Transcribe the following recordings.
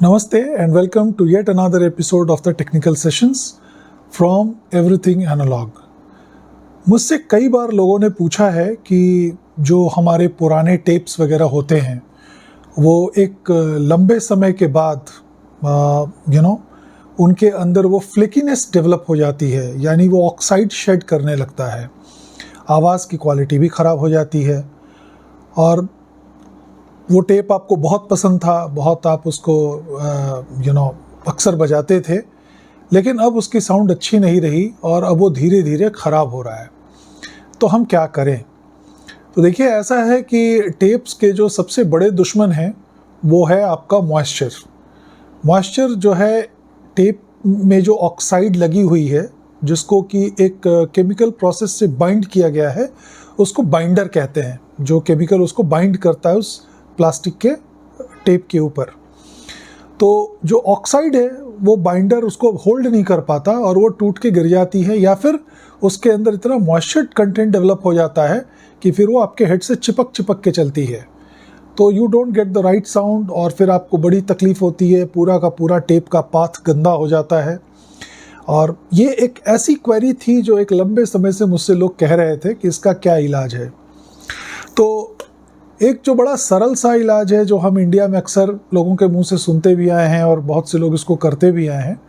Namaste and welcome to yet another episode of the Technical Sessions from Everything Analog. मुझसे कई बार लोगों ने पूछा है कि जो हमारे पुराने टेप्स वगैरह होते हैं वो एक लंबे समय के बाद उनके अंदर वो फ्लेकीनेस डेवलप हो जाती है, यानी वो ऑक्साइड शेड करने लगता है, आवाज़ की क्वालिटी भी ख़राब हो जाती है। और वो टेप आपको बहुत पसंद था, बहुत आप उसको अक्सर बजाते थे, लेकिन अब उसकी साउंड अच्छी नहीं रही और अब वो धीरे धीरे ख़राब हो रहा है। तो हम क्या करें? तो देखिए, ऐसा है कि टेप्स के जो सबसे बड़े दुश्मन हैं वो है आपका मॉइस्चर। मॉइस्चर जो है, टेप में जो ऑक्साइड लगी हुई है जिसको कि एक केमिकल प्रोसेस से बाइंड किया गया है, उसको बाइंडर कहते हैं। जो केमिकल उसको बाइंड करता है उस प्लास्टिक के टेप के ऊपर, तो जो ऑक्साइड है वो बाइंडर उसको होल्ड नहीं कर पाता और वो टूट के गिर जाती है, या फिर उसके अंदर इतना मॉइस्चर कंटेंट डेवलप हो जाता है कि फिर वो आपके हेड से चिपक के चलती है। तो you don't get the right sound और फिर आपको बड़ी तकलीफ़ होती है, पूरा का पूरा टेप का पाथ गंदा हो जाता है। और ये एक ऐसी क्वेरी थी जो एक लंबे समय से मुझसे लोग कह रहे थे कि इसका क्या इलाज है। तो एक जो बड़ा सरल सा इलाज है जो हम इंडिया में अक्सर लोगों के मुंह से सुनते भी आए हैं और बहुत से लोग इसको करते भी आए हैं,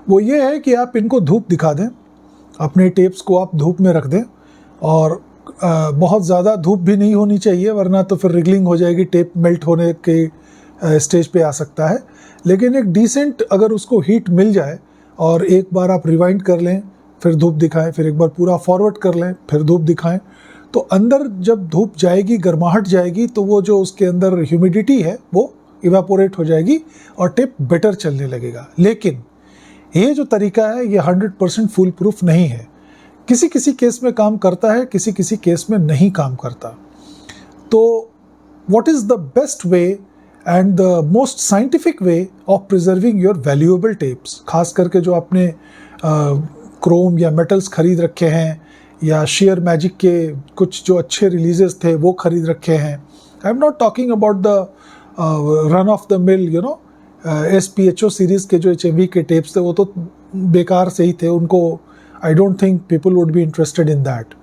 वो ये है कि आप इनको धूप दिखा दें, अपने टेप्स को आप धूप में रख दें। और बहुत ज़्यादा धूप भी नहीं होनी चाहिए, वरना तो फिर रिगलिंग हो जाएगी, टेप मेल्ट होने के स्टेज पे आ सकता है। लेकिन एक डिसेंट अगर उसको हीट मिल जाए और एक बार आप रिवाइंड कर लें, फिर धूप दिखाएं, फिर एक बार पूरा फॉरवर्ड कर लें, फिर धूप दिखाएं, तो अंदर जब धूप जाएगी, गर्माहट जाएगी, तो वो जो उसके अंदर ह्यूमिडिटी है वो इवेपोरेट हो जाएगी और टेप बेटर चलने लगेगा। लेकिन ये जो तरीका है ये 100% फुल प्रूफ नहीं है। किसी किसी केस में काम करता है, किसी किसी केस में नहीं काम करता। तो what is the best way and the most scientific way of preserving your valuable tapes? खास करके जो आपने क्रोम या मेटल्स खरीद रखे हैं, या शेयर मैजिक के कुछ जो अच्छे रिलीजेस थे वो खरीद रखे हैं। I am not talking about the run of the mill SPHO series के जो HMV के टेप्स थे, वो तो बेकार से ही थे, उनको I don't think people would be interested in that.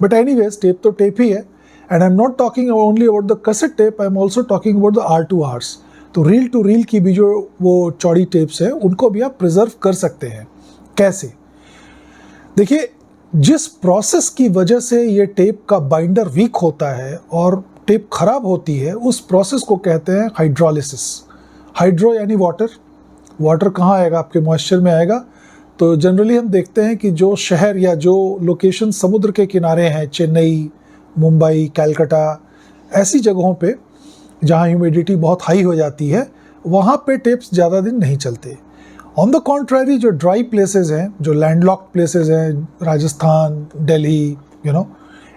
But anyways, tape तो टेप ही है। And I am not talking only about the cassette tape, I am also talking about the R2Rs। तो रील टू रील की भी जो वो चौड़ी tapes हैं उनको भी आप प्रिजर्व कर सकते हैं। कैसे? देखिए, जिस प्रोसेस की वजह से ये टेप का बाइंडर वीक होता है और टेप खराब होती है, उस प्रोसेस को कहते हैं हाइड्रोलिसिस। हाइड्रो यानी वाटर। वाटर कहाँ आएगा? आपके मॉइस्चर में आएगा। तो जनरली हम देखते हैं कि जो शहर या जो लोकेशन समुद्र के किनारे हैं, चेन्नई, मुंबई, कैलकाटा, ऐसी जगहों पे जहाँ ह्यूमिडिटी बहुत हाई हो जाती है, वहाँ पे टेप्स ज़्यादा दिन नहीं चलते। ऑन द कॉन्ट्रारी, जो ड्राई प्लेसेस हैं, जो लैंडलॉक्ड प्लेसेस हैं, राजस्थान, दिल्ली,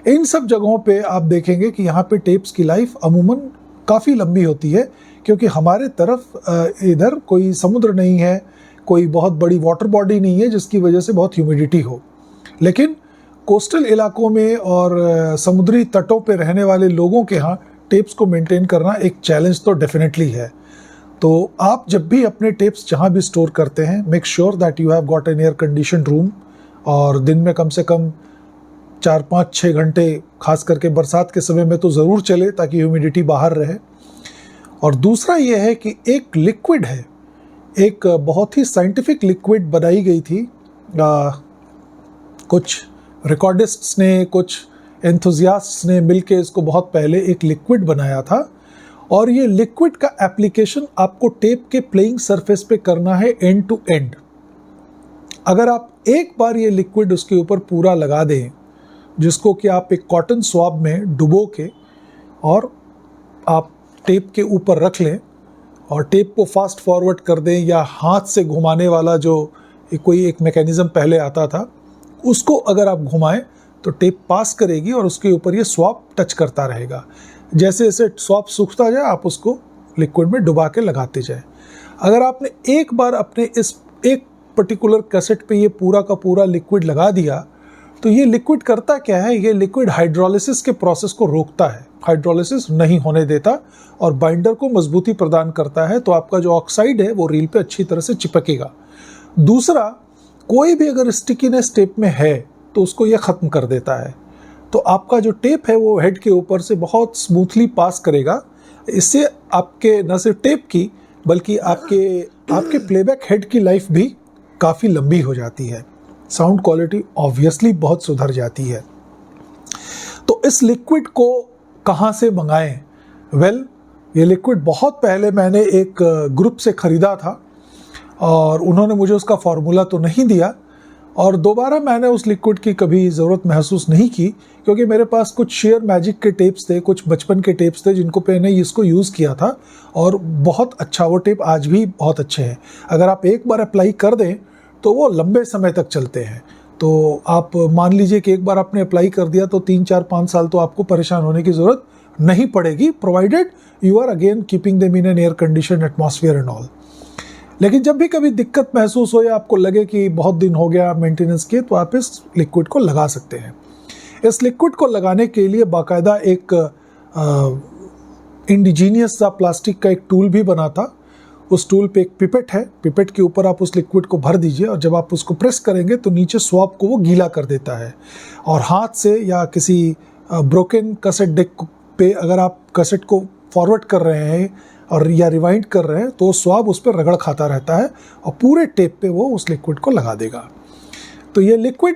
इन सब जगहों पे आप देखेंगे कि यहाँ पे टेप्स की लाइफ अमूमन काफ़ी लंबी होती है, क्योंकि हमारे तरफ इधर कोई समुद्र नहीं है, कोई बहुत बड़ी वाटर बॉडी नहीं है जिसकी वजह से बहुत ह्यूमिडिटी हो। लेकिन कोस्टल इलाकों में और समुद्री तटों पे रहने वाले लोगों के यहाँ टेप्स को मेंटेन करना एक चैलेंज तो डेफिनेटली है। तो आप जब भी अपने टेप्स जहाँ भी स्टोर करते हैं, make sure that you have got an air condition room, और दिन में कम से कम 4-5-6 घंटे, खास करके बरसात के समय में तो ज़रूर चले ताकि ह्यूमिडिटी बाहर रहे। और दूसरा ये है कि एक लिक्विड है, एक बहुत ही साइंटिफिक लिक्विड बनाई गई थी। कुछ रिकॉर्डिस्ट्स ने, कुछ एंथुजियास्ट्स ने मिलके इसको बहुत पहले एक लिक्विड बनाया था, और ये लिक्विड का एप्लीकेशन आपको टेप के प्लेइंग सरफेस पे करना है एंड टू एंड। अगर आप एक बार ये लिक्विड उसके ऊपर पूरा लगा दें, जिसको कि आप एक कॉटन स्वैब में डुबो के और आप टेप के ऊपर रख लें और टेप को फास्ट फॉरवर्ड कर दें, या हाथ से घुमाने वाला जो कोई एक मैकेनिज़्म पहले आता था, उसको अगर आप घुमाएं तो टेप पास करेगी और उसके ऊपर ये स्वैब टच करता रहेगा। जैसे जैसे स्वैब सूखता जाए, आप उसको लिक्विड में डुबा के लगाते जाएं। अगर आपने एक बार अपने इस एक पर्टिकुलर कैसेट पे ये पूरा का पूरा लिक्विड लगा दिया, तो ये लिक्विड करता क्या है? ये लिक्विड हाइड्रोलिसिस के प्रोसेस को रोकता है। हाइड्रोलिसिस नहीं होने देता और बाइंडर को मजबूती प्रदान करता है, तो आपका जो ऑक्साइड है वो रील पे अच्छी तरह से चिपकेगा। दूसरा, कोई भी अगर स्टिकीनेस टेप में है तो उसको ये ख़त्म कर देता है, तो आपका जो टेप है वो हेड के ऊपर से बहुत स्मूथली पास करेगा। इससे आपके न सिर्फ टेप की बल्कि आपके प्लेबैक हेड की लाइफ भी काफ़ी लंबी हो जाती है। साउंड क्वालिटी ऑब्वियसली बहुत सुधर जाती है। तो इस लिक्विड को कहाँ से मंगाएं? वेल, ये लिक्विड बहुत पहले मैंने एक ग्रुप से ख़रीदा था और उन्होंने मुझे उसका फार्मूला तो नहीं दिया और दोबारा मैंने उस लिक्विड की कभी ज़रूरत महसूस नहीं की, क्योंकि मेरे पास कुछ शेयर मैजिक के टेप्स थे, कुछ बचपन के टेप्स थे जिनको मैंने इसको यूज़ किया था और बहुत अच्छा, वो टेप आज भी बहुत अच्छे हैं। अगर आप एक बार अप्लाई कर दें तो वो लंबे समय तक चलते हैं। तो आप मान लीजिए कि एक बार आपने अप्लाई कर दिया तो 3, 4, 5 साल तो आपको परेशान होने की ज़रूरत नहीं पड़ेगी, provided you are again keeping them in an air condition atmosphere and all. लेकिन जब भी कभी दिक्कत महसूस हो या आपको लगे कि बहुत दिन हो गया मेंटेनेंस के, तो आप इस लिक्विड को लगा सकते हैं। इस लिक्विड को लगाने के लिए बाकायदा एक इंडिजीनियस सा प्लास्टिक का एक टूल भी बना था। उस टूल पे एक पिपेट है, पिपेट के ऊपर आप उस लिक्विड को भर दीजिए और जब आप उसको प्रेस करेंगे तो नीचे स्वैब को वो गीला कर देता है और हाथ से या किसी ब्रोकन कैसेट डेक पे अगर आप कैसेट को फॉरवर्ड कर रहे हैं और या रिवाइंड कर रहे हैं तो स्वैब उस पर रगड़ खाता रहता है और पूरे टेप पे वो उस लिक्विड को लगा देगा। तो ये लिक्विड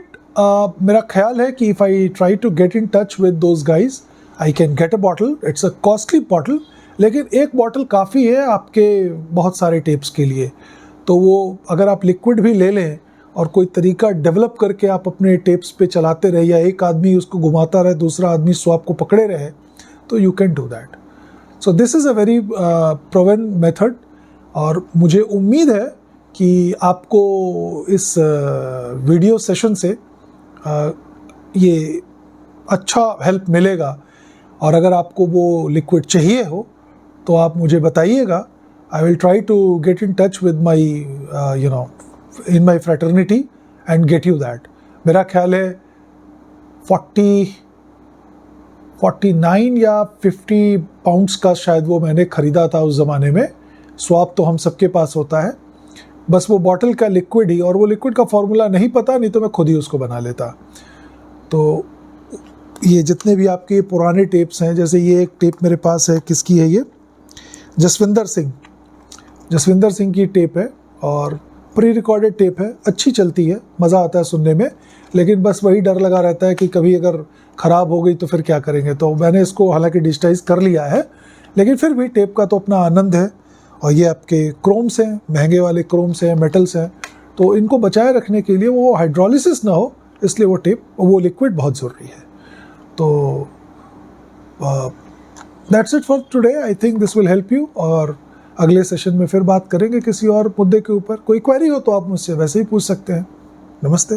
मेरा ख्याल है कि if I try to get in touch with those guys I can get a bottle. It's a costly bottle, लेकिन एक बॉटल काफ़ी है आपके बहुत सारे टेप्स के लिए। तो वो अगर आप लिक्विड भी ले लें और कोई तरीका डेवलप करके आप अपने टेप्स पे चलाते रहे या एक आदमी उसको घुमाता रहे, दूसरा आदमी स्वैब को पकड़े रहे, तो you can do that. So this is a very proven method और मुझे उम्मीद है कि आपको इस वीडियो सेशन से ये अच्छा हेल्प मिलेगा और अगर आपको वो लिक्विड चाहिए हो तो आप मुझे बताइएगा। I will try to get in touch with my in my fraternity and get you that. मेरा ख्याल है 49 या 50 पाउंड्स का शायद वो मैंने ख़रीदा था उस ज़माने में। स्वैब तो हम सबके पास होता है, बस वो बॉटल का लिक्विड ही, और वो लिक्विड का फार्मूला नहीं पता, नहीं तो मैं खुद ही उसको बना लेता। तो ये जितने भी आपके पुराने टेप्स हैं, जैसे ये एक टेप मेरे पास है, किसकी है ये? जसविंदर सिंह की टेप है और प्री रिकॉर्डेड टेप है, अच्छी चलती है, मज़ा आता है सुनने में, लेकिन बस वही डर लगा रहता है कि कभी अगर ख़राब हो गई तो फिर क्या करेंगे। तो मैंने इसको हालांकि डिजिटाइज कर लिया है, लेकिन फिर भी टेप का तो अपना आनंद है। और ये आपके क्रोम्स हैं, महंगे वाले क्रोम्स हैं, मेटल्स हैं, तो इनको बचाए रखने के लिए वो हाइड्रोलिसिस ना हो, इसलिए वो लिक्विड बहुत ज़रूरी है। तो that's it for today. I think this will help you और अगले सेशन में फिर बात करेंगे किसी और मुद्दे के ऊपर। कोई क्वेरी हो तो आप मुझसे वैसे ही पूछ सकते हैं। नमस्ते।